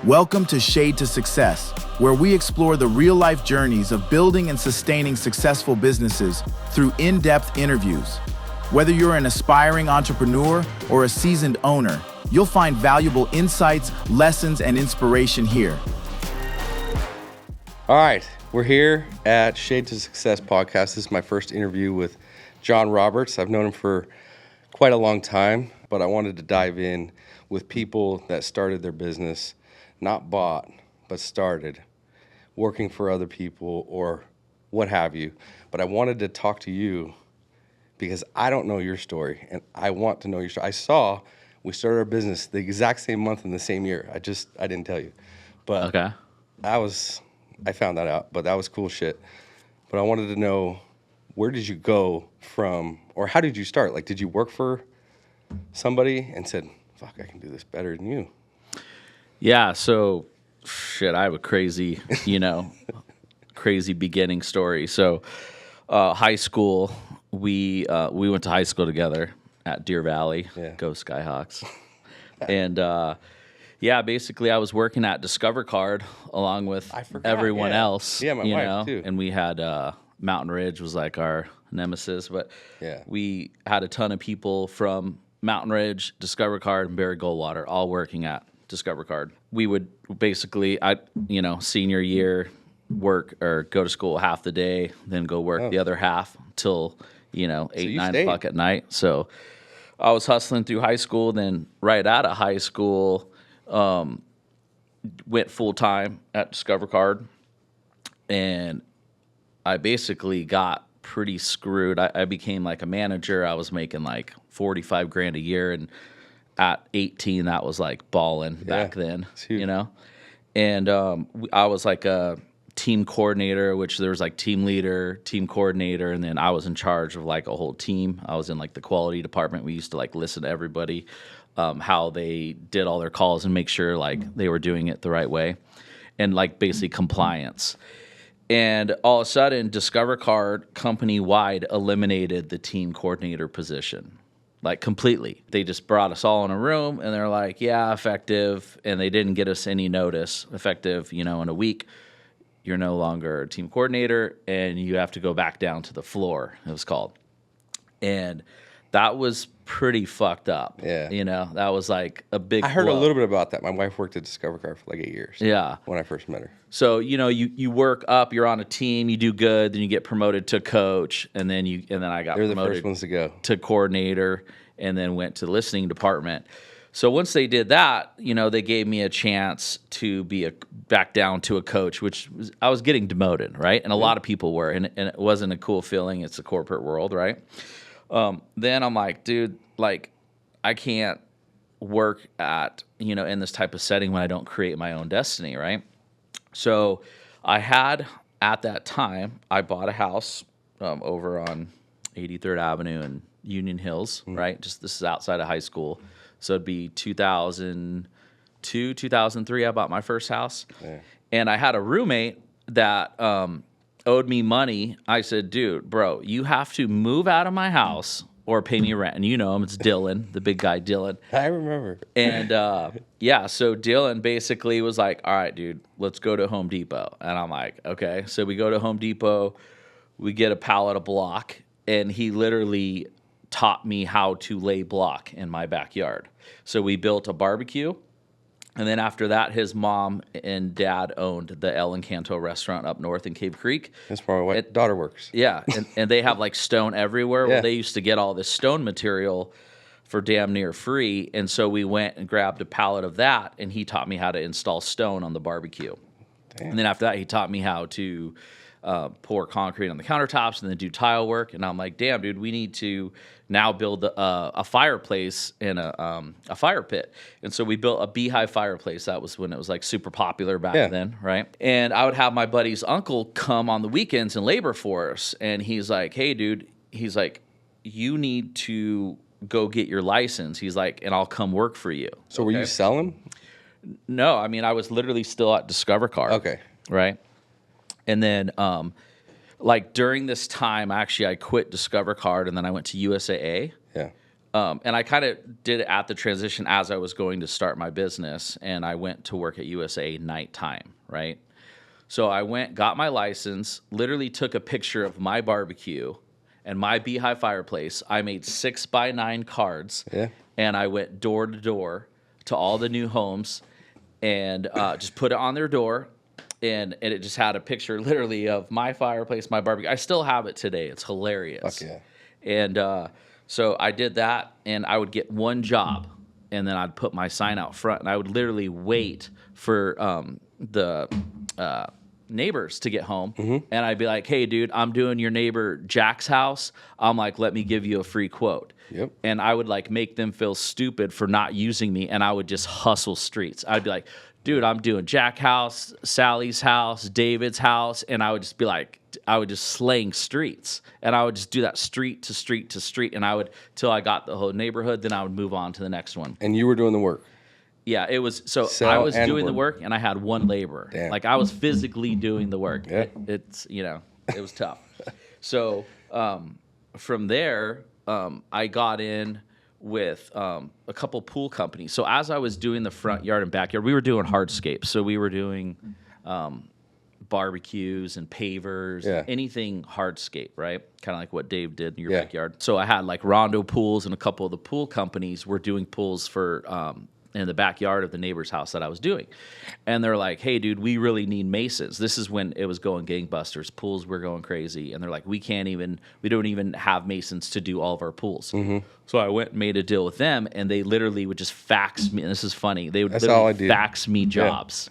Welcome to Shade to Success, where we explore the real-life journeys of building and sustaining successful businesses through in-depth interviews. Whether you're an aspiring entrepreneur or a seasoned owner, you'll find valuable insights, lessons, and inspiration here. All right, we're here at Shade to Success podcast. This is my first interview with Jon Roberts. I've known him for quite a long time, but I wanted to dive in with people that started their business, not bought, but started, working for other people or what have you. But I wanted to talk to you because I don't know your story, and I want to know your story. I saw we started our business the exact same month in the same year. I didn't tell you. But okay. I found that out, but that was cool shit. But I wanted to know, where did you go from, or how did you start? Like, did you work for somebody and said, fuck, I can do this better than you? Yeah, so, shit, I have a crazy, crazy beginning story. So, high school, we went to high school together at Deer Valley, Go Skyhawks. And, basically I was working at Discover Card along with everyone else. Yeah, my wife too. And we had Mountain Ridge was like our nemesis, but we had a ton of people from Mountain Ridge, Discover Card, and Barry Goldwater all working at Discover Card. We would basically, senior year, work or go to school half the day, then go work the other half till 8, 9 o'clock at night. So I was hustling through high school. Then right out of high school, went full time at Discover Card, and I basically got pretty screwed. I became like a manager. I was making like $45,000 a year, and at 18, that was like balling back then, And I was like a team coordinator, which there was like team leader, team coordinator, and then I was in charge of like a whole team. I was in like the quality department. We used to like listen to everybody, how they did all their calls and make sure like they were doing it the right way, and like basically compliance. And all of a sudden, Discover Card company-wide eliminated the team coordinator position, like completely. They just brought us all in a room, and they're like, yeah, effective, and they didn't get us any notice. Effective, in a week, you're no longer a team coordinator, and you have to go back down to the floor, it was called. And that was pretty fucked up. Yeah. That was like a big I heard blow. a little bit about that. My wife worked at Discover Card for like 8 years. Yeah. When I first met her. So, you work up, you're on a team, you do good, then you get promoted to coach, and then I got They're the promoted first ones to go. to coordinator, and then went to the listening department. So once they did that, they gave me a chance to be back down to a coach, I was getting demoted, right? And a lot of people were, and it wasn't a cool feeling. It's a corporate world, right? Then I'm like, dude, like, I can't work at, in this type of setting when I don't create my own destiny, right? So I had, at that time, I bought a house over on 83rd Avenue in Union Hills, right? Just this is outside of high school. So it'd be 2002, 2003, I bought my first house. Yeah. And I had a roommate that owed me money. I said, dude, bro, you have to move out of my house or pay me rent. And you know him, it's Dylan, the big guy Dylan. I remember. And so Dylan basically was like, all right, dude, let's go to Home Depot. And I'm like, okay. So we go to Home Depot, we get a pallet of block, and he literally taught me how to lay block in my backyard. So we built a barbecue. And then after that, his mom and dad owned the El Encanto restaurant up north in Cave Creek. That's where my daughter works. Yeah, and they have like stone everywhere. Well, they used to get all this stone material for damn near free. And so we went and grabbed a pallet of that, and he taught me how to install stone on the barbecue. Damn. And then after that, he taught me how to pour concrete on the countertops and then do tile work. And I'm like, damn, dude, we need to now build a fireplace and a fire pit. And so we built a beehive fireplace. That was when it was like super popular back then, right? And I would have my buddy's uncle come on the weekends and labor for us. And he's like, hey, dude, he's like, you need to go get your license. He's like, and I'll come work for you. So were you selling? No, I mean, I was literally still at Discover Card. Okay. Right? And then, like during this time, actually, I quit Discover Card, and then I went to USAA. Yeah. And I kind of did it at the transition as I was going to start my business, and I went to work at USA nighttime, right? So I went, got my license, literally took a picture of my barbecue and my beehive fireplace. I made 6x9 cards, and I went door to door to all the new homes and just put it on their door. And it just had a picture literally of my fireplace, my barbecue. I still have it today. It's hilarious. Fuck yeah. And so I did that, and I would get one job, and then I'd put my sign out front, and I would literally wait for the neighbors to get home, and I'd be like, hey, dude, I'm doing your neighbor Jack's house. I'm like, let me give you a free quote. Yep. And I would like make them feel stupid for not using me, and I would just hustle streets. I'd be like, dude, I'm doing Jack's house, Sally's house, David's house, and I would just be like, I would just slang streets, and I would just do that street to street to street, and I would till I got the whole neighborhood, then I would move on to the next one. And you were doing the work. Yeah, it was so Sell I was and doing the work. work, and I had one laborer. Damn. Like I was physically doing the work. Yeah. It's it was tough. So from there, I got in with a couple pool companies. So as I was doing the front yard and backyard, we were doing hardscapes. So we were doing barbecues and pavers, anything hardscape, right? Kind of like what Dave did in your backyard. So I had like Rondo pools, and a couple of the pool companies were doing pools for in the backyard of the neighbor's house that I was doing. And they're like, hey, dude, we really need masons. This is when it was going gangbusters. Pools were going crazy. And they're like, we don't even have masons to do all of our pools. So I went and made a deal with them, and they literally would just fax me. And this is funny. They would literally fax me jobs.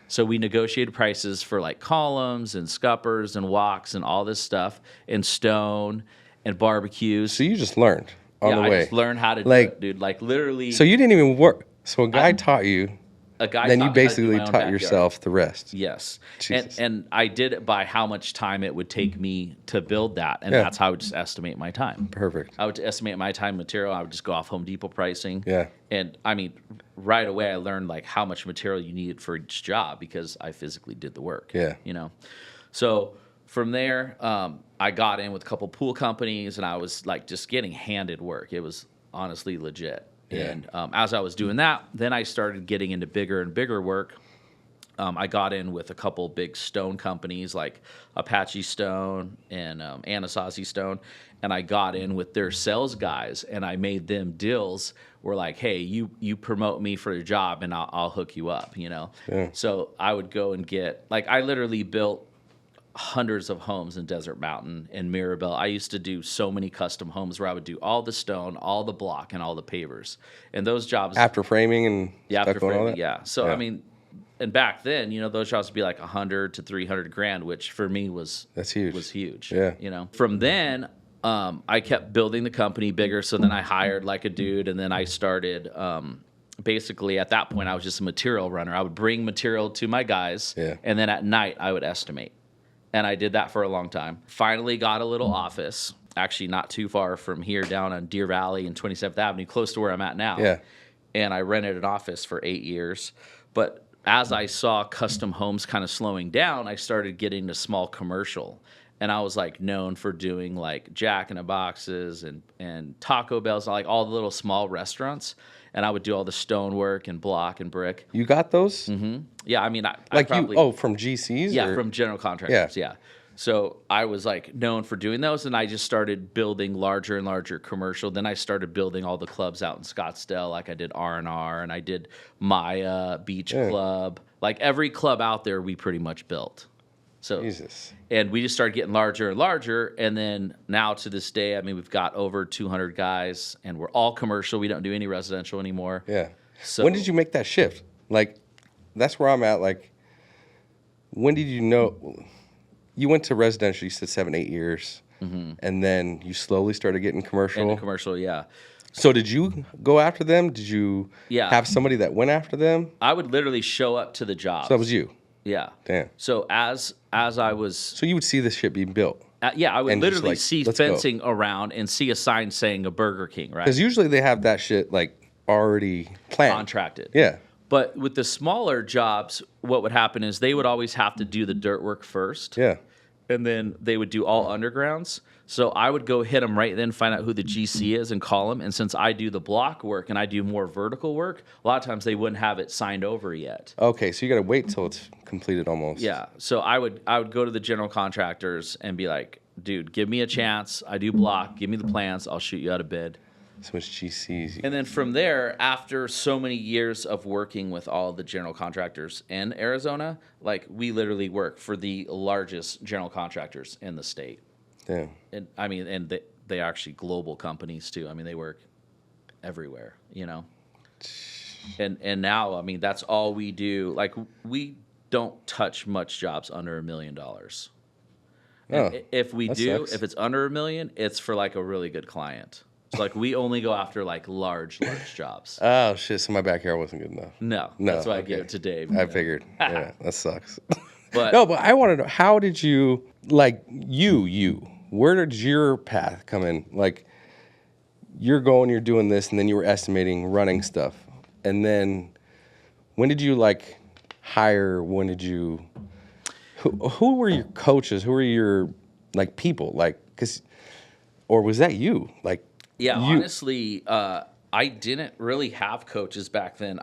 So we negotiated prices for like columns and scuppers and walks and all this stuff, and stone and barbecues. So you just learned on the way. I just learned how to do it, dude. Like literally. So you didn't even work. So a guy taught you. Then you taught basically me how to do my own taught backyard. yourself the rest. Yes. Jesus. And I did it by how much time it would take me to build that. And that's how I would just estimate my time. Perfect. I would estimate my time material. I would just go off Home Depot pricing. Yeah. And I mean, right away I learned like how much material you needed for each job because I physically did the work. Yeah. So from there, I got in with a couple pool companies, and I was like just getting handed work. It was honestly legit. Yeah. And as I was doing that, then I started getting into bigger and bigger work. I got in with a couple big stone companies like Apache Stone and Anasazi Stone, and I got in with their sales guys, and I made them deals. We're like, hey, you promote me for a job, and I'll hook you up, Yeah. So I would go and get, like, I literally built hundreds of homes in Desert Mountain and Mirabel. I used to do so many custom homes where I would do all the stone, all the block, and all the pavers. And those jobs After framing and after stuff and all framing, that? yeah. So I mean, and back then, those jobs would be like $100 to $300,000, which for me was huge. Was huge. Yeah. From then, I kept building the company bigger. So then I hired like a dude, and then I started. Basically, at that point, I was just a material runner. I would bring material to my guys, and then at night I would estimate. And I did that for a long time. Finally got a little office, actually not too far from here, down on Deer Valley and 27th Avenue, close to where I'm at now. Yeah. And I rented an office for 8 years. But as I saw custom homes kind of slowing down, I started getting to small commercial. And I was like known for doing like Jack in the Boxes and Taco Bells, like all the little small restaurants. And I would do all the stonework and block and brick. You got those? Mm-hmm. Yeah, I mean, I Like probably, from GCs? Yeah, or? from general contractors, yeah. So I was like known for doing those, and I just started building larger and larger commercial. Then I started building all the clubs out in Scottsdale, like I did R&R, and I did Maya Beach Club. Like every club out there, we pretty much built. So, Jesus. And we just started getting larger and larger, and then now to this day, I mean, we've got over 200 guys, and we're all commercial. We don't do any residential anymore. Yeah. So when did you make that shift? Like, that's where I'm at. Like, when did you know? You went to residential, you said 7, 8 years, and then you slowly started getting commercial. into commercial, yeah. So did you go after them? Did you have somebody that went after them? I would literally show up to the jobs. So that was you. Yeah. Damn. So as I was, So you would see this shit being built. I would And just literally like, see let's go. fencing around and see a sign saying a Burger King, right? Because usually they have that shit like already planned. Contracted. Yeah. But with the smaller jobs, what would happen is they would always have to do the dirt work first. Yeah. and then they would do all undergrounds. So I would go hit them right then, find out who the GC is, and call them. And since I do the block work and I do more vertical work, a lot of times they wouldn't have it signed over yet. Okay, so you got to wait till it's completed almost. Yeah. So I would go to the general contractors and be like, dude, give me a chance. I do block. Give me the plans. I'll shoot you out a bid. So it's GCs. And then from there, after so many years of working with all the general contractors in Arizona, like we literally work for the largest general contractors in the state. Yeah. And I mean, and they are actually global companies too. I mean, they work everywhere, you know. And now, I mean, that's all we do. Like we don't touch much jobs under $1 million. If we do, sucks. if it's under $1 million, it's for like a really good client. So like we only go after like large jobs. Oh shit! So my backyard wasn't good enough. No, that's why I gave it to Dave. I figured. Yeah, that sucks. But No, but I want to know, how did you, like, where did your path come in? Like, you're doing this, and then you were estimating, running stuff. And then when did you, like, hire, who were your coaches? Who were your, like, people? Like, or was that you? Like, yeah, honestly, I didn't really have coaches back then.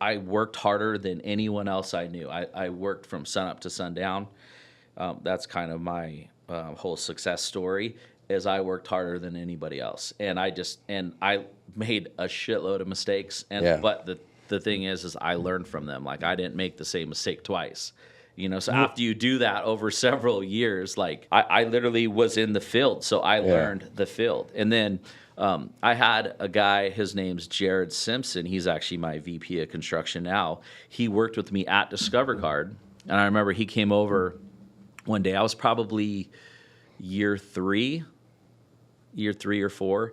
I worked harder than anyone else I knew. I worked from sunup to sundown. That's kind of my whole success story, is I worked harder than anybody else. And I made a shitload of mistakes. But the thing is I learned from them. Like I didn't make the same mistake twice. You know, so after you do that over several years, like I literally was in the field. So I learned the field. And then I had a guy, his name's Jared Simpson. He's actually my VP of construction now. He worked with me at Discover Card. And I remember he came over one day. I was probably year three or four.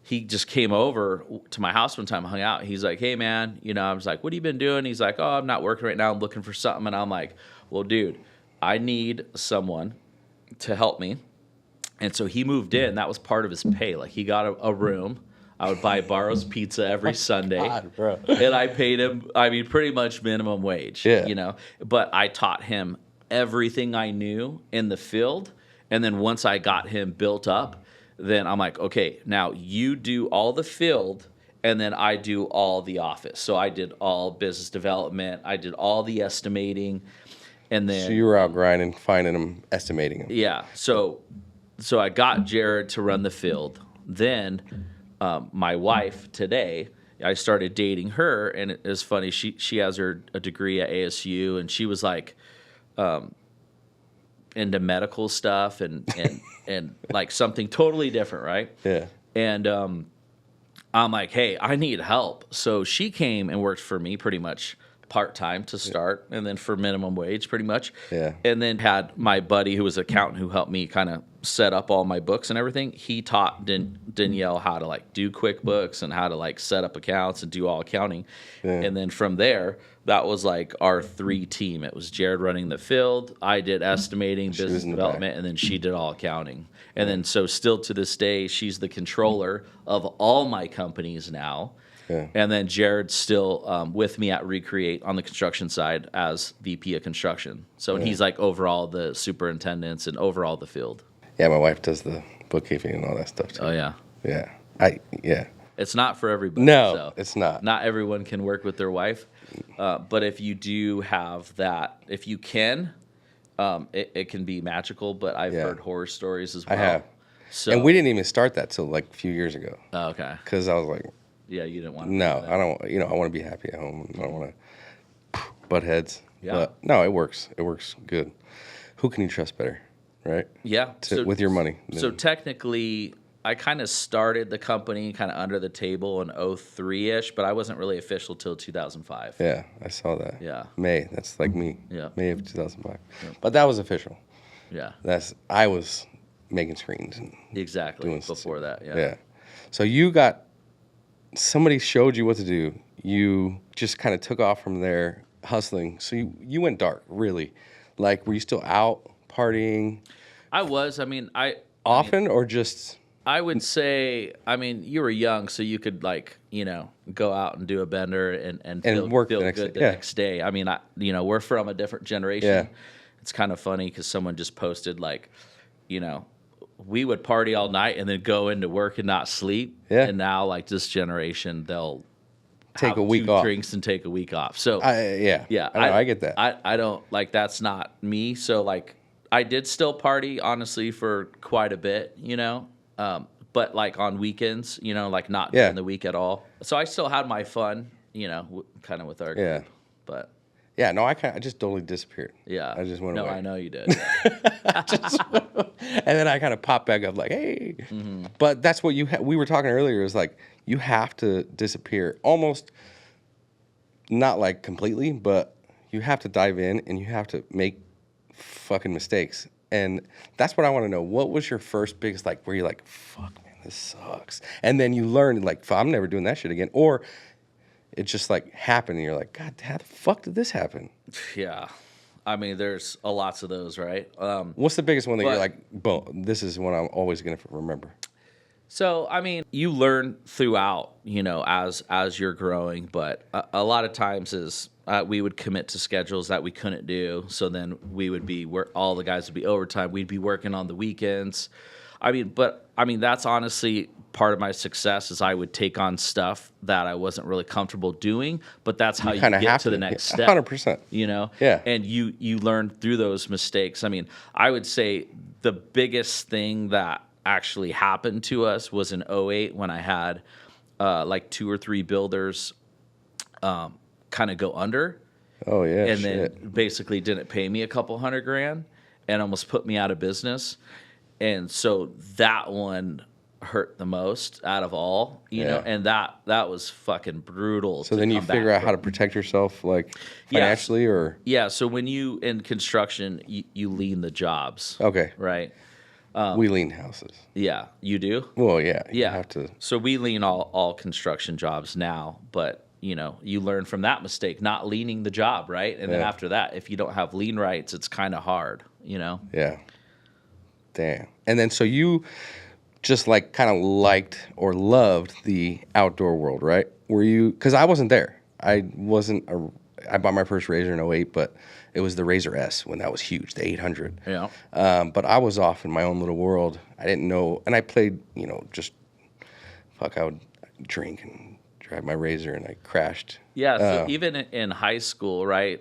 He just came over to my house one time, hung out. He's like, hey, man, you know, I was like, what have you been doing? He's like, oh, I'm not working right now. I'm looking for something. And I'm like, well, dude, I need someone to help me. And so he moved in. That was part of his pay. Like he got a room. I would buy Barro's Pizza every Sunday. God, bro. And I paid him, I mean, pretty much minimum wage, you know. But I taught him everything I knew in the field. And then once I got him built up, then I'm like, okay, now you do all the field, and then I do all the office. So I did all business development. I did all the estimating. And then, so you were out grinding, finding them, estimating them. Yeah. So I got Jared to run the field. Then my wife today, I started dating her, and it's funny. She has a degree at ASU, and she was like into medical stuff and like something totally different, right? Yeah. And I'm like, hey, I need help. So she came and worked for me pretty much part-time to start, and then for minimum wage pretty much. Yeah. And then had my buddy who was an accountant who helped me kind of set up all my books and everything. He taught Danielle how to like do QuickBooks and how to like set up accounts and do all accounting. Yeah. And then from there, that was like our 3 team. It was Jared running the field, I did estimating, business development, and then she did all accounting. And then so still to this day, she's the controller of all my companies now. Yeah. And then Jared's still with me at Recreate on the construction side as VP of construction. So he's like overall the superintendents and overall the field. Yeah, my wife does the bookkeeping and all that stuff too. Oh yeah. Yeah. It's not for everybody. No, so it's not. Not everyone can work with their wife. But if you do have that, if you can, it can be magical. But I've heard horror stories as well. I have. So, and we didn't even start that till like a few years ago. Oh, okay. Because I was like, yeah, you didn't want to. No, I don't. You know, I want to be happy at home. I don't want to butt heads. Yeah. But no, it works. It works good. Who can you trust better, right? Yeah. With your money. So technically, I kind of started the company kind of under the table in 03-ish, but I wasn't really official till 2005. Yeah, I saw that. Yeah. May. That's like me. Yeah. May of 2005. Yeah. But that was official. Yeah. I was making screens and exactly doing before that. Yeah. Yeah. So somebody showed you what to do. You just kind of took off from there, hustling. So you went dark, really. Like, were you still out partying? I was. I mean, or just? I would say, I mean, you were young, so you could like, you know, go out and do a bender and feel work good the next day. I mean, we're from a different generation. it's kind of funny because someone just posted like, you know, we would party all night and then go into work and not sleep. Yeah. And now like this generation, they'll Take have a week 2 off. drinks and take a week off. So Yeah. yeah, I get that. I don't like, that's not me. So like I did still party honestly for quite a bit, you know, but like on weekends, you know, like not during the week at all. So I still had my fun, you know, kind of with our group, but. Yeah, no, I just totally disappeared. Yeah. I just went away. No, I know you did. And then I kind of popped back up like, hey. Mm-hmm. But that's what we were talking earlier is like, you have to disappear almost, not like completely, but you have to dive in and you have to make fucking mistakes. And that's what I want to know. What was your first biggest, like, where you're like, fuck, man, this sucks. And then you learn, like, I'm never doing that shit again. Or it just like happened and you're like, God, how the fuck did this happen? Yeah. I mean, there's lots of those, right? What's the biggest one that you're like, boom, this is one I'm always going to remember? So, I mean, you learn throughout, you know, as you're growing, but a lot of times is we would commit to schedules that we couldn't do. So then we would be, all the guys would be overtime. We'd be working on the weekends. I mean, that's honestly part of my success is I would take on stuff that I wasn't really comfortable doing, but that's how you get to the next step. 100%. You know? Yeah. And you learn through those mistakes. I mean, I would say the biggest thing that actually happened to us was in '08 when I had like 2 or 3 builders kind of go under. Oh, yeah, and then basically didn't pay me a couple $100,000 and almost put me out of business. And so that one hurt the most out of all, you know, and that was fucking brutal. So then you figure out how to protect yourself, like financially, or so when you in construction, you lean the jobs. Okay, right. We lean houses. Yeah, you do. Well, yeah, yeah. You have to. So we lean all construction jobs now, but you know, you learn from that mistake, not leaning the job, right? And then after that, if you don't have lien rights, it's kind of hard, you know. Yeah. Damn. And then so you just like kind of liked or loved the outdoor world, right? Were you, because I wasn't there. I bought my first Razor in '08, but it was the Razor S when that was huge, the 800. Yeah. But I was off in my own little world. I didn't know, and I played, you know, I would drink and drive my Razor, and I crashed. Yeah, so even in high school, right,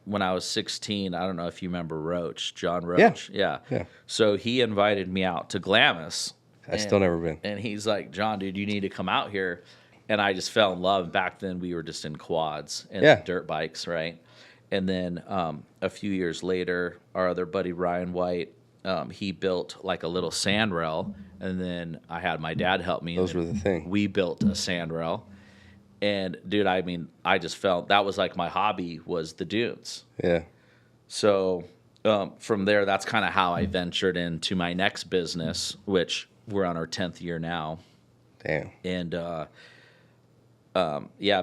when I was 16, I don't know if you remember Roach, Jon Roach. Yeah. So he invited me out to Glamis. I still never been. And he's like, John, dude, you need to come out here. And I just fell in love. Back then, we were just in quads and dirt bikes, right? And then a few years later, our other buddy, Ryan White, he built like a little sand rail. And then I had my dad help me. Those were the thing. We built a sand rail. And, dude, I mean, I just felt that was like my hobby was the dunes. Yeah. So from there, that's kind of how I ventured into my next business, which we're on our 10th year now. Damn. And,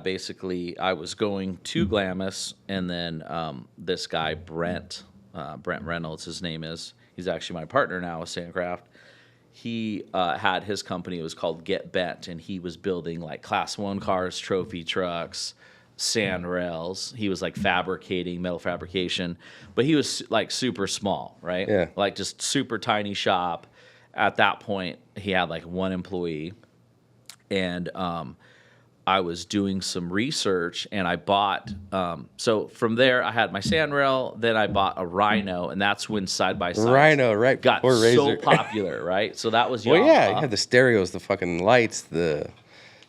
basically I was going to Glamis, and then this guy, Brent Reynolds, his name is. He's actually my partner now with Sandcraft. He had his company. It was called Get Bent, and he was building like Class 1 cars, trophy trucks, sand rails. He was like fabricating, metal fabrication, but he was like super small, right? Yeah. Like just super tiny shop. At that point, he had like 1 employee, and I was doing some research, and I bought. So from there, I had my sand rail. Then I bought a Rhino, and that's when side by side Rhino, right? got before so Razor. popular, right? So that was Well, yeah, Yamaha. you had the stereos, the fucking lights, the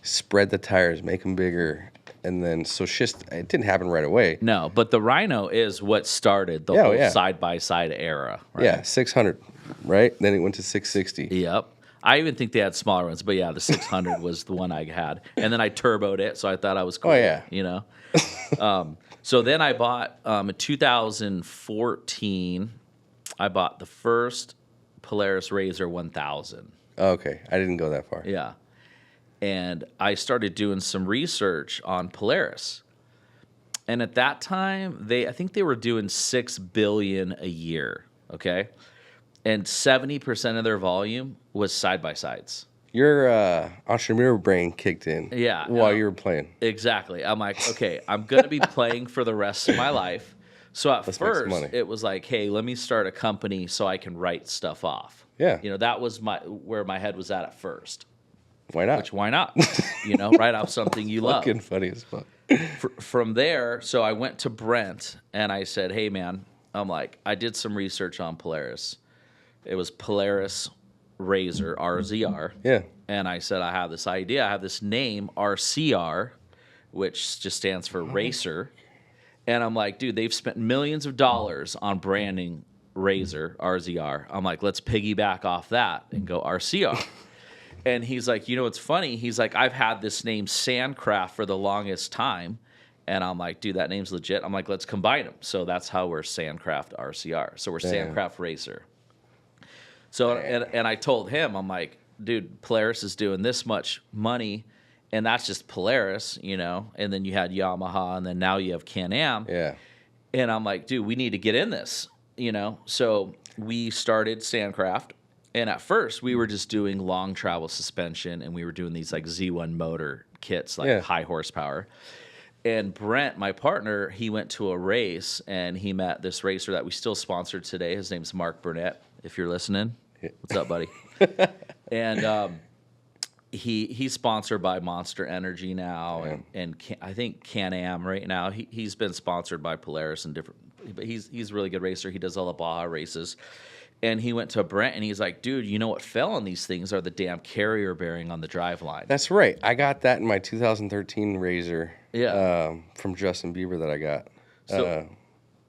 spread the tires, make them bigger, and then so it didn't happen right away. No, but the Rhino is what started the whole side by side era. Right? Yeah, 600, right? Then it went to 660. Yep. I even think they had smaller ones, but yeah, the 600 was the one I had. And then I turboed it, so I thought I was cool. Oh, yeah. You know? So then I bought, in 2014, I bought the first Polaris Razor 1000. Okay, I didn't go that far. Yeah. And I started doing some research on Polaris. And at that time, I think they were doing $6 billion a year, okay? And 70% of their volume was side-by-sides. Your entrepreneur brain kicked in while you were playing. Exactly. I'm like, okay, I'm going to be playing for the rest of my life. So at Let's make some first, money. it was like, hey, let me start a company so I can write stuff off. Yeah. That was where my head was at first. Why not? Which, why not? Write off something you love. Fucking funny as fuck. From there, so I went to Brent and I said, hey, man, I'm like, I did some research on Polaris. It was Polaris Razor, RZR. Yeah. And I said, I have this idea. I have this name, RCR, which just stands for racer. And I'm like, dude, they've spent millions of dollars on branding Razor, RZR. I'm like, let's piggyback off that and go RCR. And he's like, what's funny? He's like, I've had this name Sandcraft for the longest time. And I'm like, dude, that name's legit. I'm like, let's combine them. So that's how we're Sandcraft RCR. So we're Sandcraft Racer. So, and I told him, I'm like, dude, Polaris is doing this much money, and that's just Polaris, and then you had Yamaha, and then now you have Can-Am. Yeah. And I'm like, dude, we need to get in this, So we started Sandcraft, and at first we were just doing long travel suspension, and we were doing these like Z1 motor kits, like high horsepower. And Brent, my partner, he went to a race, and he met this racer that we still sponsor today. His name's Mark Burnett, if you're listening. What's up, buddy? And he's sponsored by Monster Energy now, and I think Can-Am right now. He's been sponsored by Polaris and different, but he's a really good racer. He does all the Baja races. And he went to Brent, and he's like, dude, what fell on these things are the damn carrier bearing on the driveline. That's right. I got that in my 2013 Razor. Yeah. From Justin Bieber that I got.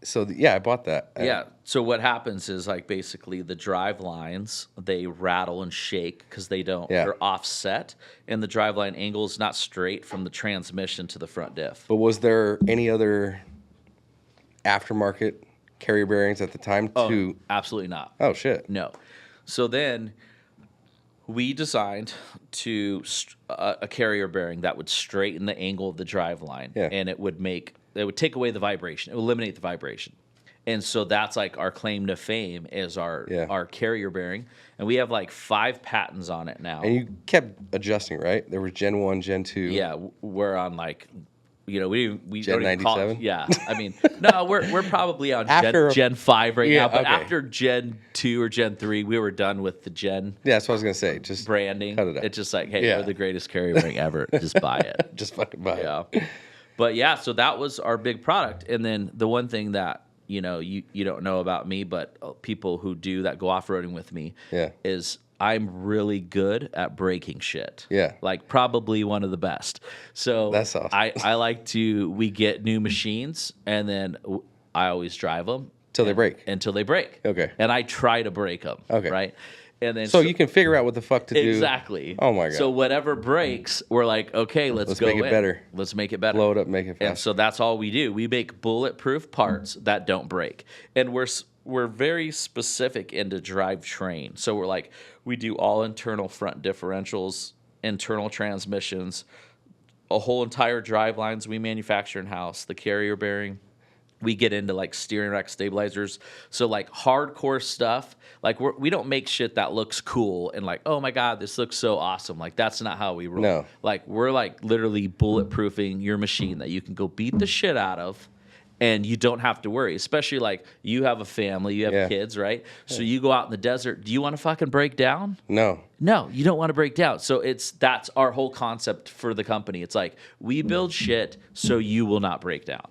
So, I bought that. Yeah. So what happens is like basically the drive lines, they rattle and shake because they're offset, and the driveline angle is not straight from the transmission to the front diff. But was there any other aftermarket carrier bearings at the time to? Absolutely not. Oh, shit. No. So then we designed a carrier bearing that would straighten the angle of the driveline, and it would take away the vibration. It would eliminate the vibration. And so that's like our claim to fame is our carrier bearing. And we have like 5 patents on it now. And you kept adjusting, right? There was Gen 1, Gen 2. Yeah, we're on like, we Gen don't even call 97? it. Yeah, I mean, no, we're probably on After Gen 5 right now. But okay. after Gen 2 or Gen 3, we were done with the Gen. Yeah, that's what I was going to say. Just branding. cut it out. It's just like, hey, we're the greatest carrier bearing ever. Just buy it. Just fucking buy it. But yeah, so that was our big product. And then the one thing that, you don't know about me, but people who do that go off-roading with me is I'm really good at breaking shit. Yeah. Like probably one of the best. So that's awesome. we get new machines, and then I always drive them. Until they break. Okay. And I try to break them. Okay. Right? And then so you can figure out what the fuck to do. Exactly. Oh my God. So whatever breaks, we're like, okay, let's go make it better. Let's make it better. Blow it up, make it faster. And so that's all we do. We make bulletproof parts that don't break. And we're very specific into drivetrain. So we're like, we do all internal front differentials, internal transmissions, a whole entire drive lines we manufacture in-house, the carrier bearing. We get into like steering rack stabilizers. So like hardcore stuff, like we don't make shit that looks cool and like, oh my God, this looks so awesome. Like that's not how we roll. No. Like we're like literally bulletproofing your machine that you can go beat the shit out of and you don't have to worry. Especially like you have a family, you have kids, right? So you go out in the desert. Do you want to fucking break down? No. No, you don't want to break down. So that's our whole concept for the company. It's like we build shit so you will not break down.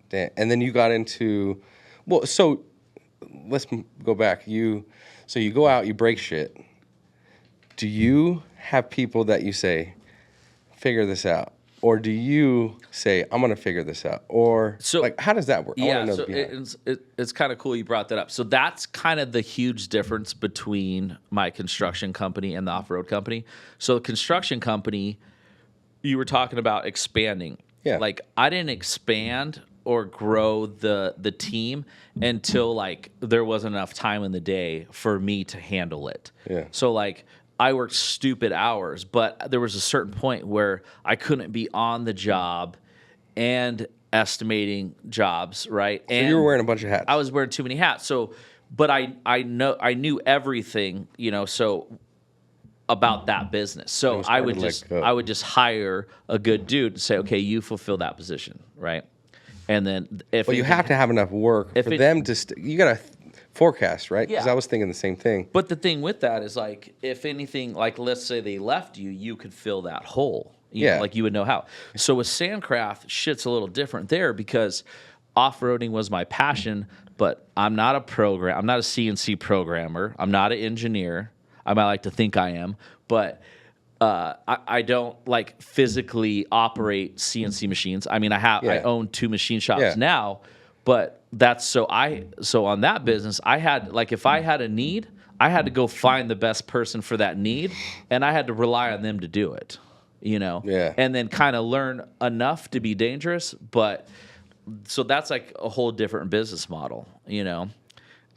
Damn. And then you got into, so let's go back. So you go out, you break shit. Do you have people that you say, figure this out? Or do you say, I'm going to figure this out? Or like, how does that work? Yeah, so it's kind of cool you brought that up. So that's kind of the huge difference between my construction company and the off-road company. So the construction company, you were talking about expanding. Yeah. Like I didn't expand or grow the team until like there wasn't enough time in the day for me to handle it. Yeah. So like I worked stupid hours, but there was a certain point where I couldn't be on the job and estimating jobs, right? So you were wearing a bunch of hats. I was wearing too many hats. So, but I knew everything, so about that business. So I would just hire a good dude and say, okay, you fulfill that position, right? And then if Well, you have to have enough work for them to. You got to forecast, right? Because Yeah. I was thinking the same thing. But the thing with that is, like, if anything, like, let's say they left you, you could fill that hole. You know, like, you would know how. So with Sandcraft, shit's a little different there because off-roading was my passion, but I'm not a CNC programmer. I'm not an engineer. I might like to think I am, but I don't like physically operate CNC machines. I mean, I own 2 machine shops now, but that's so on that business, I had, like, if I had a need, I had to go find the best person for that need, and I had to rely on them to do it, you know? Yeah. And then kind of learn enough to be dangerous, but so that's like a whole different business model, you know?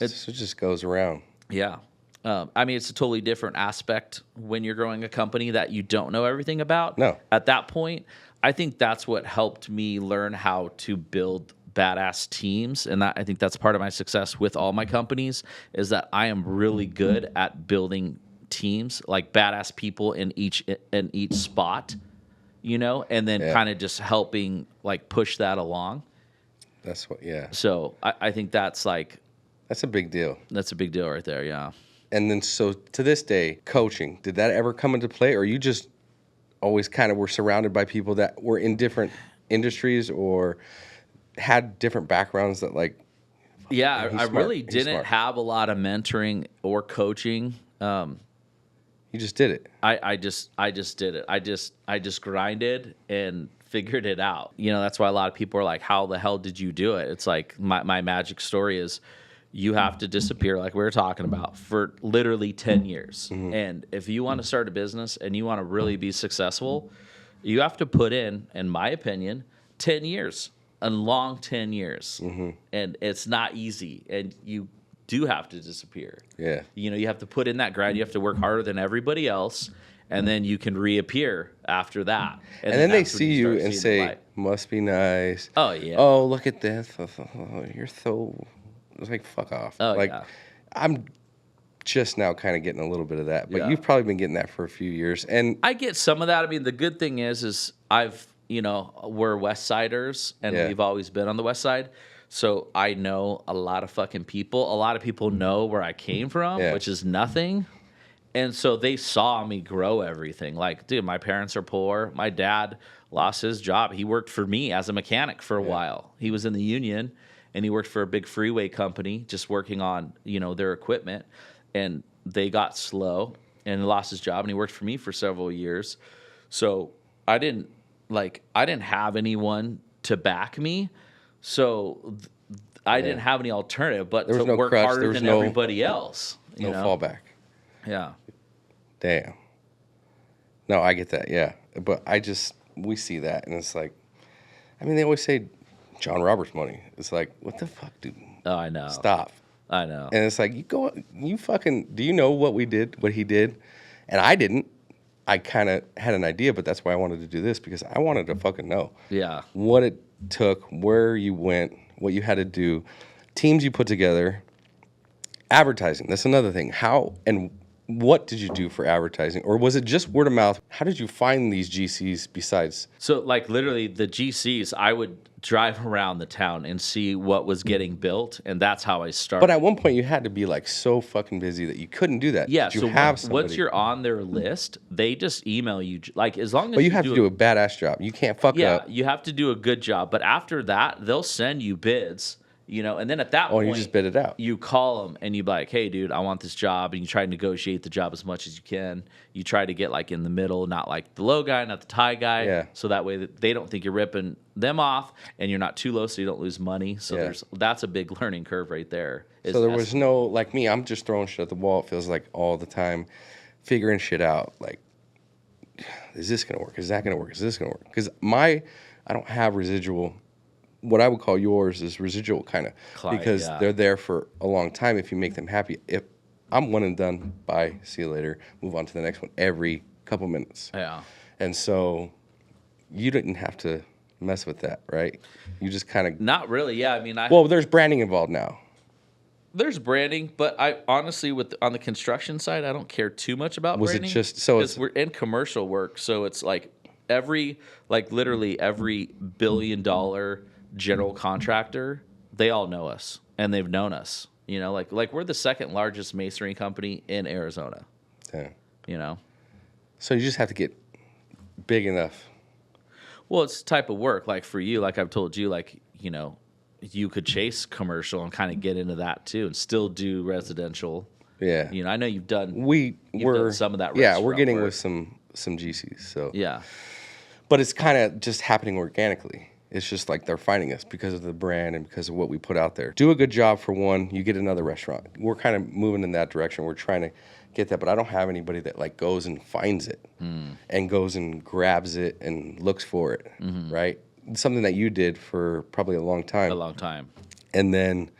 It just goes around. Yeah. I mean, it's a totally different aspect when you're growing a company that you don't know everything about. No. At that point, I think that's what helped me learn how to build badass teams, and I think that's part of my success with all my companies is that I am really good at building teams, like badass people in each spot, you know, and then kind of just helping like push that along. That's what, yeah. So I think that's like that's a big deal. That's a big deal right there, yeah. And then so to this day, coaching, did that ever come into play, or you just always kind of were surrounded by people that were in different industries or had different backgrounds that like I really didn't have a lot of mentoring or coaching. You just did it. I just did it. I just grinded and figured it out. You know, that's why a lot of people are like, how the hell did you do it? It's like my magic story is you have to disappear, like we were talking about, for literally 10 years. Mm-hmm. And if you want to start a business and you want to really be successful, you have to put in my opinion, 10 years. A long 10 years. Mm-hmm. And it's not easy. And you do have to disappear. Yeah. You know, you have to put in that grind. You have to work harder than everybody else. And then you can reappear after that. And then they see you and say, must be nice. Oh, yeah. Oh, look at this. Oh, you're so... It's like, fuck off. Oh, like, yeah. I'm just now kind of getting a little bit of that. But you've probably been getting that for a few years. And I get some of that. I mean, the good thing is you know, we're West Siders, and we've always been on the West Side. So I know a lot of fucking people. A lot of people know where I came from, which is nothing. And so they saw me grow everything. Like, dude, my parents are poor. My dad lost his job. He worked for me as a mechanic for a while. He was in the union, and he worked for a big freeway company just working on, you know, their equipment. And they got slow, and he lost his job, and he worked for me for several years. So I didn't have anyone to back me, so I didn't have any alternative but to work harder than everybody else. No fallback. Yeah. Damn. No, I get that, yeah. But we see that, and it's like, I mean, they always say Jon Roberts money. It's like, what the fuck, dude? Oh, I know. Stop. I know. And it's like, do you know what he did? And I didn't. I kind of had an idea, but that's why I wanted to do this, because I wanted to fucking know. Yeah. What it took, where you went, what you had to do, teams you put together, advertising. That's another thing. How and what did you do for advertising? Or was it just word of mouth? How did you find these GCs besides? So, like, literally the GCs, I would drive around the town and see what was getting built, and that's how I started. But at one point, you had to be, like, so fucking busy that you couldn't do that. Yeah, Did you have somebody? Once you're on their list, they just email you. Like, as long as But you have to do a badass job. You can't fuck up. Yeah, you have to do a good job. But after that, they'll send you bids. You know, and then at that point, you just bid it out. You call them and you be like, "Hey, dude, I want this job," and you try to negotiate the job as much as you can. You try to get like in the middle, not like the low guy, not the high guy. Yeah. So that way that they don't think you're ripping them off, and you're not too low, so you don't lose money. So that's a big learning curve right there. So there was no, like me, I'm just throwing shit at the wall. It feels like all the time, figuring shit out. Like, is this gonna work? Is that gonna work? Is this gonna work? Because I don't have residual. What I would call yours is residual kind of, because they're there for a long time if you make them happy. If I'm one and done, bye, see you later, move on to the next one every couple minutes. Yeah. And so you didn't have to mess with that, right? You just kind of... Not really, yeah. I mean, well, there's branding involved now. There's branding, but I honestly, on the construction side, I don't care too much about branding. Was it just... so because we're in commercial work, so it's like literally every $1 billion general contractor, they all know us and they've known us. You know, like we're the second largest masonry company in Arizona. Damn. You know, So you just have to get big enough. well, it's the type of work like for you, like I've told you, like, you know, you could chase commercial and kind of get into that too, and still do residential. Yeah. You know, I know you've done. We're done some of that Yeah, we're restaurant getting work. with some GCs. So Yeah. but it's kind of just happening organically. It's just like they're finding us because of the brand and because of what we put out there. Do a good job for one, you get another restaurant. We're kind of moving in that direction. We're trying to get that, but I don't have anybody that like goes and finds it and goes and grabs it and looks for it, right? Something that you did for probably a long time. A long time. And then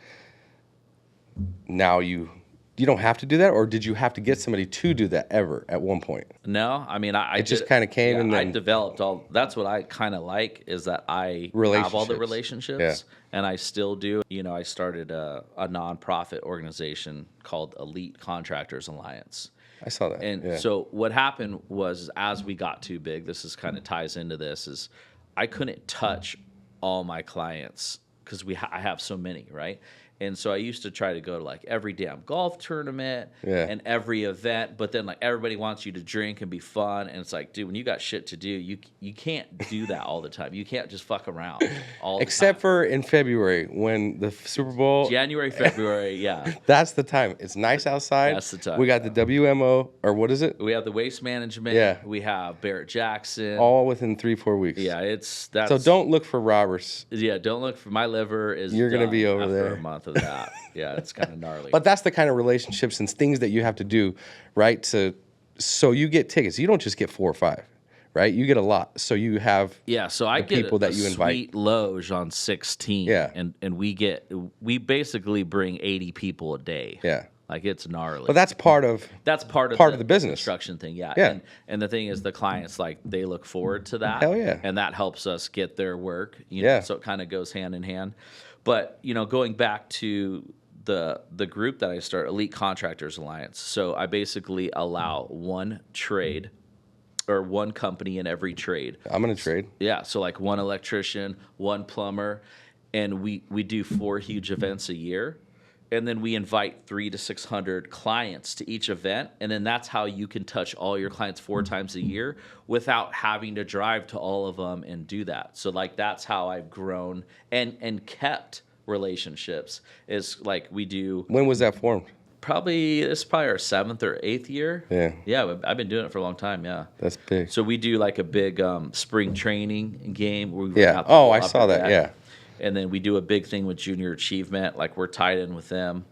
now you don't have to do that, or did you have to get somebody to do that ever at one point? No, I mean, I It just kinda came and I then- developed all. That's what I kind of like is that I have all the relationships, and I still do. You know, I started a nonprofit organization called Elite Contractors Alliance. I saw that. And so what happened was, as we got too big, this is kind of ties into this, is I couldn't touch all my clients because I have so many, right? And so I used to try to go to like every damn golf tournament and every event, but then like everybody wants you to drink and be fun, and it's like, dude, when you got shit to do, you can't do that all the time. You can't just fuck around all the Except time. for in February when the Super Bowl. January, February, yeah. That's the time. It's nice outside. That's the time. We got the WMO, or what is it? We have the Waste Management. Yeah. We have Barrett Jackson. All within 3-4 weeks. Yeah, that's So don't look for Roberts. Yeah, don't look for my liver is. You're gonna be done over after there. a month of that. Yeah, it's kind of gnarly. But that's the kind of relationships and things that you have to do, right? So you get tickets. You don't just get 4 or 5, right? You get a lot. So you have yeah, so I the get people that a you invite. sweet loge on 16. Yeah. and we basically bring 80 people a day. Yeah. Like it's gnarly. But that's part of part of the business. construction thing. Yeah. Yeah. And the thing is, the clients, like, they look forward to that. Hell yeah. And that helps us get their work. You Yeah. know, so it kind of goes hand in hand. But, you know, going back to the group that I started, Elite Contractors Alliance. So I basically allow one trade or one company in every trade. I'm gonna trade. Yeah, so like one electrician, one plumber, and we do 4 huge events a year. And then we invite 300 to 600 clients to each event, and then that's how you can touch all your clients 4 times a year without having to drive to all of them and do that. So like that's how I've grown and kept relationships. Is like we do. When was that formed? It's probably our 7th or 8th year. Yeah, I've been doing it for a long time. Yeah, That's big. so we do like a big spring training game. Where we Yeah. rent out the Oh, whole I saw upper that. deck. Yeah. And then we do a big thing with Junior Achievement. Like we're tied in with them.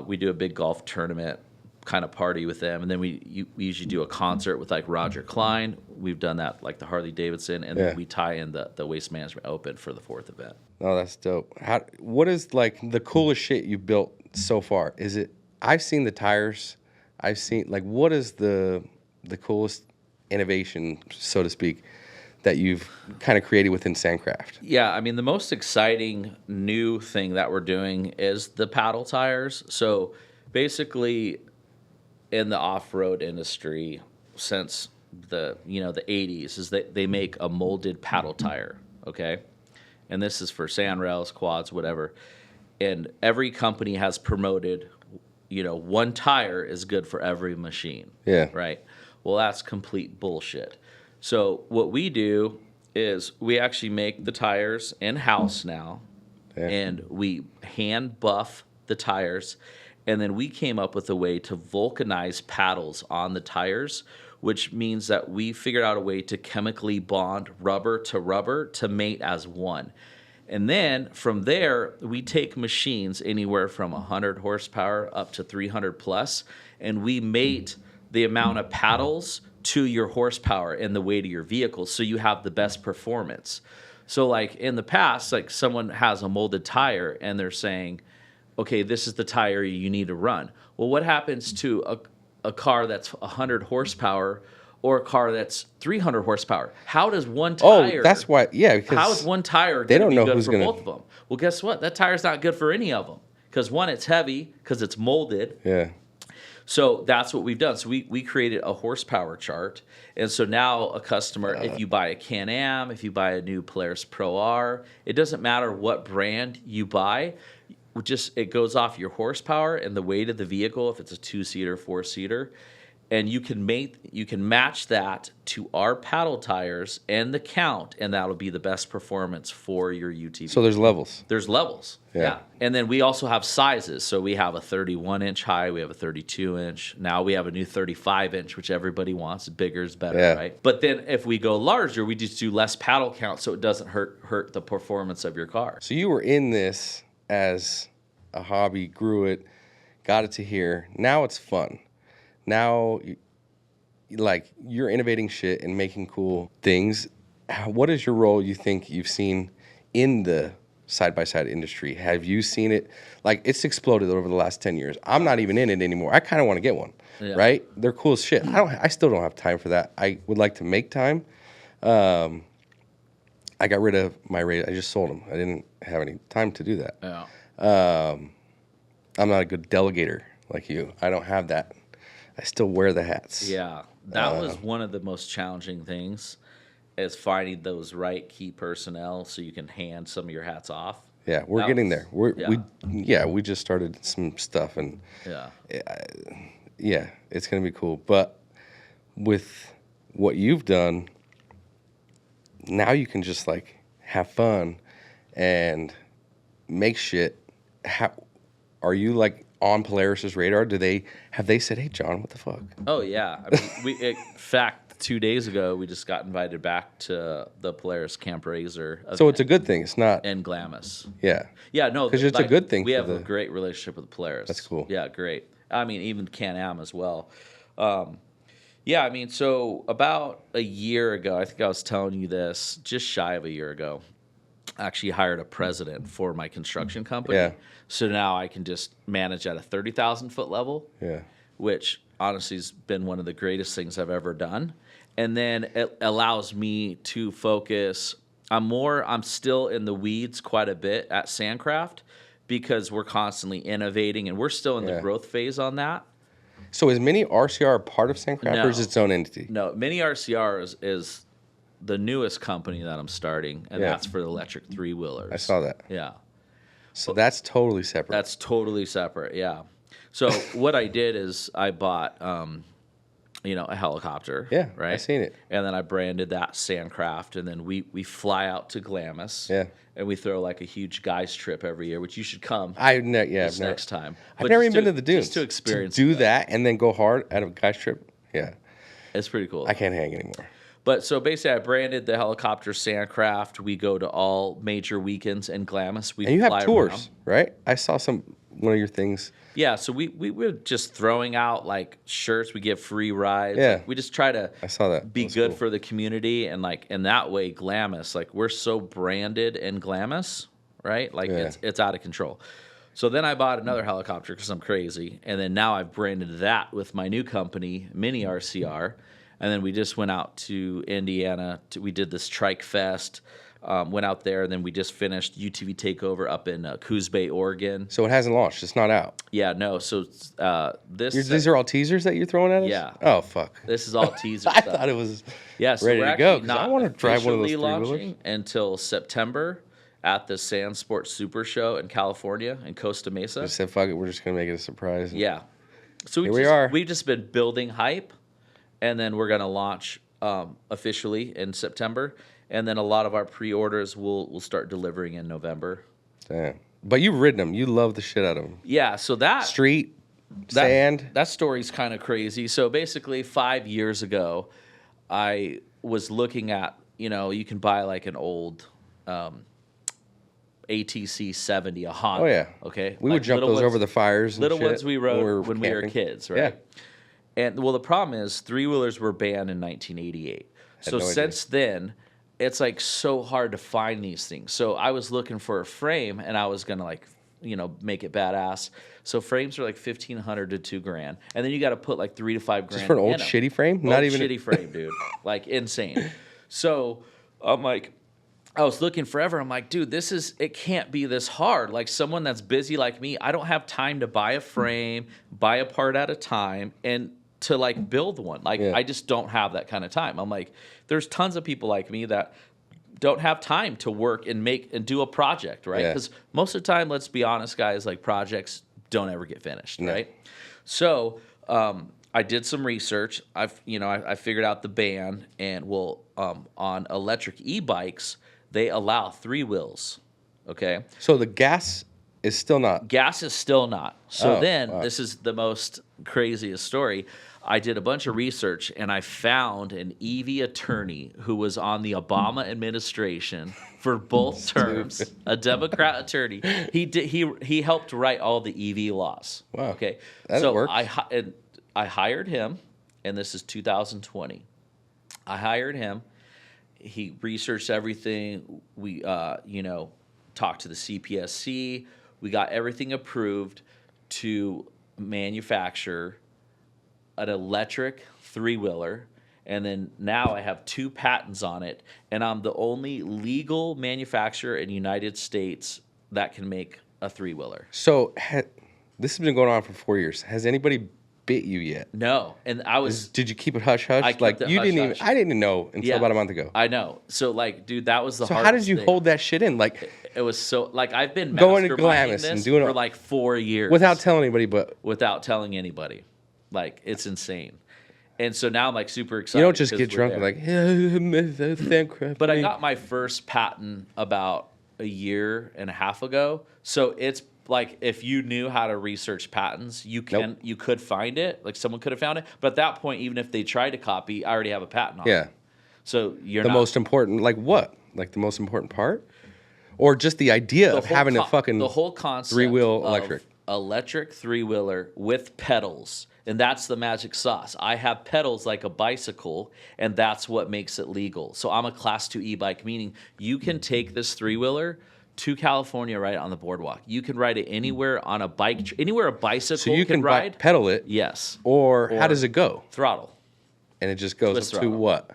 We do a big golf tournament kind of party with them. And then we usually do a concert with like Roger Klein. We've done that like the Harley Davidson. And Yeah. then we tie in the Waste Management Open for the 4th event. Oh, that's dope. What is like the coolest shit you built so far? I've seen the tires. I've seen like what is the coolest innovation, so to speak, that you've kind of created within Sandcraft? Yeah, I mean, the most exciting new thing that we're doing is the paddle tires. So basically, in the off-road industry, since the 80s, is that they make a molded paddle tire, okay? And this is for sand rails, quads, whatever. And every company has promoted, one tire is good for every machine. Yeah. Right? Well, that's complete bullshit. So what we do is we actually make the tires in-house now, and we hand buff the tires, and then we came up with a way to vulcanize paddles on the tires, which means that we figured out a way to chemically bond rubber to mate as one. And then from there, we take machines anywhere from 100 horsepower up to 300 plus, and we mate the amount of paddles to your horsepower and the weight of your vehicle, so you have the best performance. So like in the past, like someone has a molded tire and they're saying, okay, this is the tire you need to run. Well, what happens to a car that's 100 horsepower or a car that's 300 horsepower? How does one tire... Oh, that's why, yeah. Because how is one tire they going don't to be know good who's for gonna... both of them? Well, guess what? That tire's not good for any of them. Because one, it's heavy because it's molded. Yeah. So that's what we've done. So we created a horsepower chart. And so now a customer, if you buy a Can-Am, if you buy a new Polaris Pro R, it doesn't matter what brand you buy. It goes off your horsepower and the weight of the vehicle, if it's a 2-seater, 4-seater. And you can match that to our paddle tires and the count, and that'll be the best performance for your UTV. So there's levels. There's levels, yeah. And then we also have sizes. So we have a 31-inch high, we have a 32-inch. Now we have a new 35-inch, which everybody wants. Bigger is better, right? But then if we go larger, we just do less paddle count, so it doesn't hurt the performance of your car. So you were in this as a hobby, grew it, got it to here. Now it's fun. Now, like, you're innovating shit and making cool things. What is your role you think you've seen in the side-by-side industry? Have you seen it? Like, it's exploded over the last 10 years. I'm not even in it anymore. I kind of want to get one, right? They're cool as shit. I still don't have time for that. I would like to make time. I got rid of my rate. I just sold them. I didn't have any time to do that. Yeah. I'm not a good delegator like you. I don't have that. I still wear the hats. Yeah, that was one of the most challenging things, is finding those right key personnel so you can hand some of your hats off. Yeah, we're getting there. We just started some stuff, and it's gonna be cool. But with what you've done, now you can just like have fun and make shit. Are you like on Polaris's radar? Have they said, "Hey, John, what the fuck?" Oh yeah, I mean, in fact, 2 days ago we just got invited back to the Polaris Camp Razor. So it's a good thing. It's not in Glamis. Yeah. Yeah, no, because it's a good thing. We have a great relationship with Polaris. That's cool. Yeah, great. I mean, even Can-Am as well. Yeah, I mean, so about a year ago, I think I was telling you this, just shy of a year ago, I actually hired a president for my construction company. Yeah. So now I can just manage at a 30,000 foot level. Yeah. Which honestly has been one of the greatest things I've ever done. And then it allows me to focus. I'm still in the weeds quite a bit at Sandcraft because we're constantly innovating and we're still in the growth phase on that. So is Mini RCR part of Sandcraft or is it its own entity? No, Mini RCR is the newest company that I'm starting, and that's for the electric 3-wheelers. I saw that. Yeah. So that's totally separate. That's totally separate, yeah. So what I did is I bought, a helicopter. Yeah, right. I seen it. And then I branded that Sandcraft, and then we fly out to Glamis. Yeah. And we throw like a huge guys trip every year, which you should come. Next time. I've never even been to the dunes. Just to experience. To do that and then go hard at a guys trip. Yeah. It's pretty cool. I can't hang anymore. But so basically, I branded the helicopter Sandcraft. We go to all major weekends in Glamis. And you have tours, around. Right? I saw one of your things. Yeah, so we were just throwing out like shirts. We give free rides. Yeah, like, we just try to be good cool. for the community, and like in that way, Glamis, like we're so branded in Glamis, right? Like it's out of control. So then I bought another helicopter because I'm crazy, and then now I've branded that with my new company, Mini RCR. And then we just went out to Indiana. We did this Trike Fest, went out there, and then we just finished UTV Takeover up in Coos Bay, Oregon. So it hasn't launched. It's not out. Yeah, no. So these are all teasers that you're throwing at us? Yeah. Oh, fuck. This is all teaser I stuff. thought it was so ready to go. Not I want to drive one of those launching until September at the Sand Sports Super Show in California in Costa Mesa. I said, fuck it. We're just going to make it a surprise. Yeah. So we've just been building hype. And then we're going to launch officially in September. And then a lot of our pre-orders we'll start delivering in November. Damn. But you've ridden them. You love the shit out of them. Yeah, so street, sand. That story's kind of crazy. So basically 5 years ago, I was looking at, you can buy like an old ATC 70, a Honda. Oh, yeah. Okay? We would jump those over the fires and little shit ones we rode when we were kids, right? Yeah. And well, the problem is 3-wheelers were banned in 1988. So since then, it's like so hard to find these things. So I was looking for a frame, and I was gonna make it badass. So frames are like $1,500 to $2,000, and then you got to put like $3,000 to $5,000. Just for an old shitty frame, Shitty frame, dude, like insane. So I'm like, I was looking forever. I'm like, dude, it can't be this hard. Like someone that's busy like me, I don't have time to buy a frame, buy a part at a time, and to like build one. Like Yeah. I just don't have that kind of time. I'm like, there's tons of people like me that don't have time to work and make and do a project, right? Yeah. Because most of the time, let's be honest, guys, like projects don't ever get finished, No. right? So I did some research. I figured out the ban, and on electric e-bikes, they allow 3 wheels. Okay, So the gas is still not. gas is still not. So Oh, then wow. this is the most craziest story. I did a bunch of research and I found an EV attorney who was on the Obama administration for both terms, a Democrat attorney. He helped write all the EV laws. Wow. Okay. That so works. I hired him, and this is 2020. I hired him. He researched everything. We talked to the CPSC. We got everything approved to manufacture an electric 3-wheeler, and then now I have 2 patents on it, and I'm the only legal manufacturer in the United States that can make a 3-wheeler. So this has been going on for 4 years. Has anybody bit you yet? No, and I was Did you keep it hush hush? I kept Like it you didn't even. hush-hush. I didn't know until about a month ago. I know. So like, dude, that was the So hardest how did you thing. hold that shit in? Like It was so like I've been Going to masterminding Glamis this and doing for it- like 4 years without telling anybody, but without telling anybody. Like it's insane. And so now I'm like super you excited. don't just because get we're drunk and there. like, Sandcraft. But I got my first patent about a year and a half ago. So it's like if you knew how to research patents, you could find it. Like someone could have found it. But at that point, even if they tried to copy, I already have a patent on it. Yeah. So you're The not, most important, like what? Like the most important part, or just the idea of having a fucking the whole concept 3-wheel of electric 3-wheeler with pedals, and that's the magic sauce. I have pedals like a bicycle, and that's what makes it legal. So I'm a class 2 e-bike, meaning you can take this 3-wheeler to California, ride it on the boardwalk. You can ride it anywhere on a bike, anywhere a bicycle So you can ride. pedal it, Yes, or how does it go? throttle. And it just goes Twist up to throttle. what?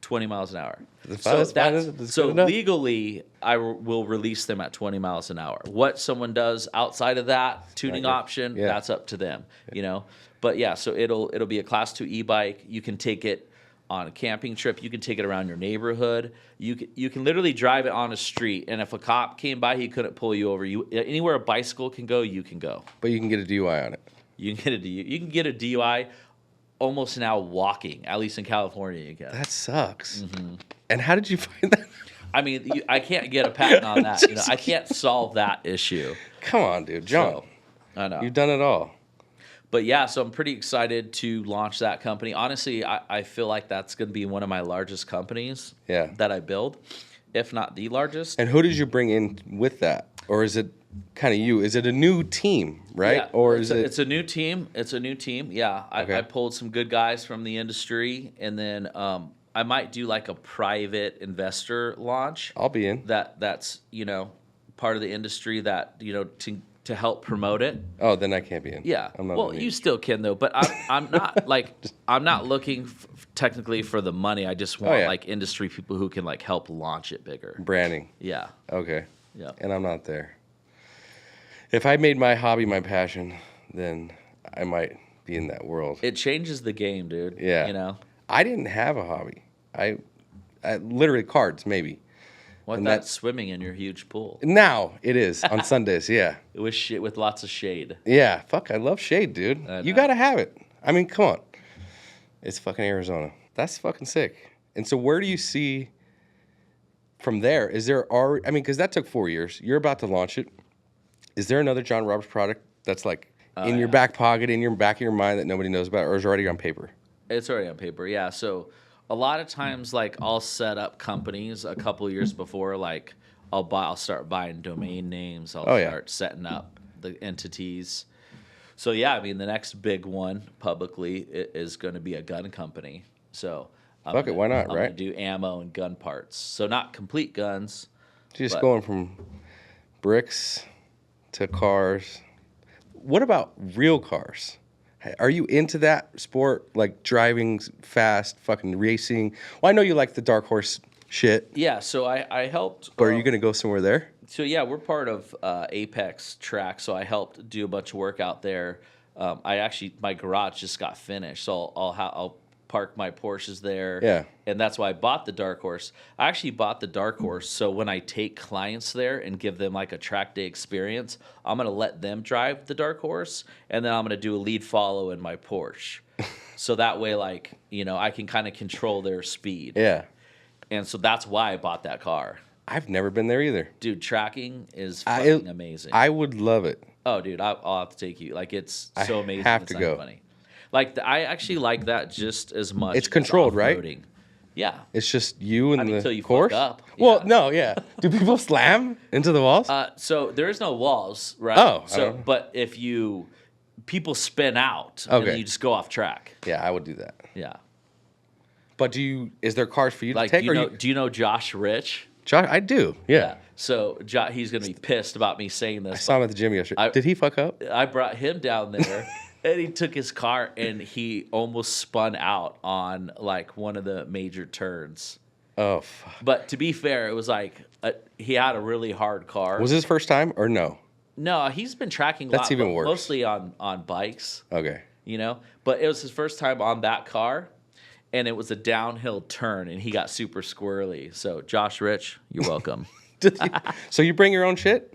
20 miles an hour. That's So, fine. That's good so enough. legally, I will release them at 20 miles an hour. What someone does outside of that tuning your- option, yeah. that's up to them. You know, but yeah, so it'll be a class 2 e-bike. You can take it on a camping trip. You can take it around your neighborhood. You can literally drive it on a street, and if a cop came by, he couldn't pull you over. Anywhere a bicycle can go, you can go. But you can get a DUI on it. You can get a DUI almost now walking. At least in California, you can. That sucks. Mm-hmm. And how did you find that? I mean, I can't get a patent on that. I can't solve that issue. Come on, dude, John. So, I know. You've done it all. But yeah, so I'm pretty excited to launch that company. Honestly, I feel like that's going to be one of my largest companies Yeah. that I build, if not the largest. And who did you bring in with that? Or is it kind of you? Is it a new team, right? Yeah, Or it's is it? It's a new team. It's a new team. Yeah, Okay. I pulled some good guys from the industry, and then I might do like a private investor launch. I'll be in. That's part of the industry that to help promote it. Oh, then I can't be in. Yeah. I'm not Well, in the you still can though, but I'm not like I'm not looking technically for the money. I just want yeah. like industry people who can like help launch it bigger. branding. Yeah. Okay. Yeah. And I'm not there. If I made my hobby my passion, then I might be in that world. It changes the game, dude. Yeah. I didn't have a hobby. I literally cards maybe. What And that swimming in your huge pool Now it is on Sundays. Yeah. with lots of shade. Yeah. Fuck. I love shade, dude. I You know. gotta have it. I mean, come on. It's fucking Arizona. That's fucking sick. And so, where do you see from there? Is there already? I mean, because that took 4 years. You're about to launch it. Is there another Jon Roberts product that's like in your back pocket, in your back of your mind that nobody knows about, or is it already on paper? It's already on paper, yeah. So a lot of times, like I'll set up companies a couple of years before, like I'll start buying domain names. I'll start setting up the entities. So yeah, I mean the next big one publicly is going to be a gun company. So Fuck it, why not, I'm gonna right? do ammo and gun parts. So not complete guns. Just But- going from bricks to cars. What about real cars? Are you into that sport, like driving fast, fucking racing? Well, I know you like the dark horse shit. Yeah, so I helped. But are you going to go somewhere there? So yeah, we're part of Apex Track, so I helped do a bunch of work out there. My garage just got finished, so I'll park my Porsches there. Yeah. And that's why I bought the Dark Horse. I actually bought the Dark Horse so when I take clients there and give them like a track day experience, I'm gonna let them drive the Dark Horse, and then I'm gonna do a lead follow in my Porsche. So that way, like, you know, I can kind of control their speed. Yeah. And so that's why I bought that car. I've never been there either. Dude, tracking is fucking amazing. I would love it. Oh, dude, I'll have to take you. Like, it's so amazing. I have it's to not go. Funny. Like, I actually like that just as much. It's controlled, as right? off-roading. Yeah. It's just you and until the you course? fuck up. Well, Yeah. no, yeah. Do people slam into the walls? So there is no walls, right? Oh, I so don't- but if people spin out, and Okay. then you just go off track. Yeah, I would do that. Yeah. But is there cars for you Like, to take? do you know Josh Rich? Josh, I do. Yeah. So he's gonna be pissed about me saying this. I saw him at the gym yesterday. Did he fuck up? I brought him down there, and he took his car, and he almost spun out on like one of the major turns. Oh, fuck. But to be fair, it was like he had a really hard car. Was this his first time or no? No, he's been tracking a That's lot, even but worse. mostly on bikes, Okay. you know. But it was his first time on that car, and it was a downhill turn, and he got super squirrely. So Josh Rich, you're welcome. So you bring your own shit?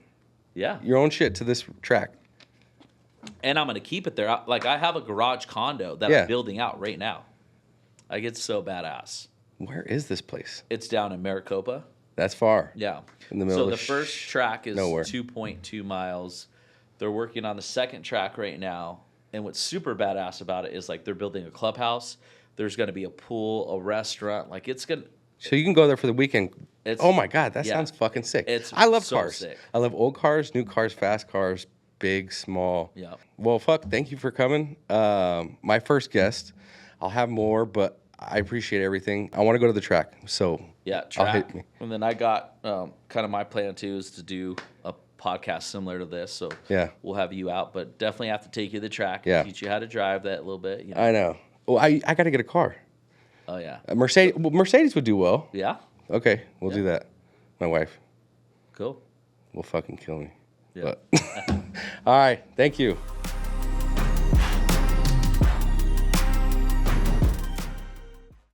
Yeah. Your own shit to this track? And I'm going to keep it there. I have a garage condo that Yeah. I'm building out right now. Like, it's so badass. Where is this place? It's down in Maricopa. That's far. Yeah. In the middle so of the first track is nowhere. 2.2 miles. They're working on the second track right now. And what's super badass about it is, like, they're building a clubhouse. There's going to be a pool, a restaurant. Like, it's going to... So you can go there for the weekend. Oh my God, that yeah. sounds fucking sick. It's I love so cars. sick. I love old cars, new cars, fast cars, big, small. Yeah. Well, thank you for coming. My first guest. I'll have more, but I appreciate everything. I want to go to the track, so Yeah, I'll track. hit me. And then I got kind of my plan too is to do a podcast similar to this. So Yeah. we'll have you out, but definitely have to take you to the track. Yeah. And teach you how to drive that a little bit. You know? I know. Well, I got to get a car. Oh yeah. Mercedes would do well. Yeah. Okay, we'll do that. My wife Cool. will fucking kill me. Yeah. But all right, thank you.